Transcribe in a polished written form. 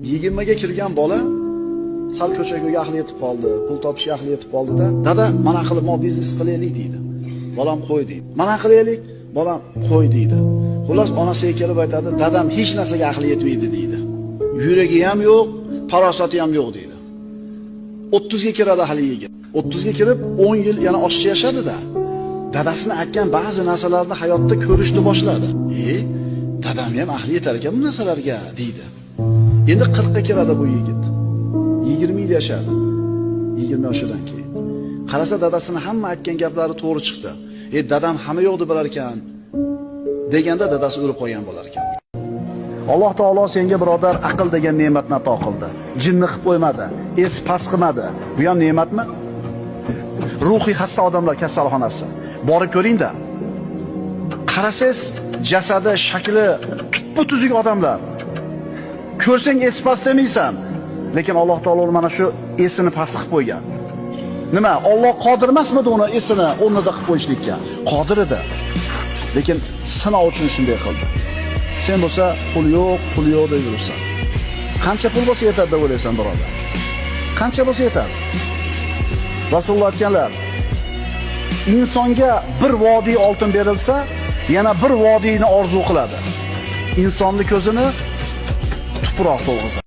20 ga kirgan bola sal ko'chaga yaxli yetib qoldi, pul topish yaxli yetib qoldida, dada, mana qilib mo biznes qilaylik deydi. Bolam qo'y deydi. Mana qilaylik, bolam qo'y deydi. Xullas onasiga kelib aytadi, dadam hech narsaga aqli yetmaydi deydi. Yuragi ham yo'q, farosati ham yo'q deydi. 30 ga kiradi hali yigit. 30 ga kirib 10 yil yana oshiqcha yashadi-da. Dadasini aytgan ba'zi narsalarni hayotda ko'rishni boshladi. Dadam ham aqli yetar ekan bu narsalarga deydi. Endi 40 ga kiradi bu yigit. 20 yil yashadi. 20 yoshidan keyin. Qarasa dadasini hamma aytgan gaplari to'g'ri chiqdi. Dadam hamma yo'qni bilar ekan deganda dadasi o'lib qolgan bo'lar ekan. Alloh taolo senga birodar aql degan ne'matni ato qildi. Jinni qilib qo'ymadi, es pas qilmadi. Bu ham ne'matmi? Ruhiy xasta odamlar kasalxonasi. Borib ko'ring-da. Qarasangiz, jasadi, shakli tuppa-tuzuk odamlar. Ko'rsang es pas demaysan, lekin Alloh taolo mana shu esini past qilib qo'ygan. Nima? Alloh qodir emasmidi uni esini o'rnida qilib qo'yishlikka? Qodir edi. Lekin sinov uchun shunday qildi. Sen bo'lsa pul yo'q deb yursan. Qancha pul bo'lsa yetadi deb o'ylaysan, birodar? Qancha bo'lsa yetadi? Rasululloh aytganlar, insonga bir vodiy oltin berilsa, yana bir vodiyni orzu qiladi. Insonning ko'zini tuproq to'lg'izadi.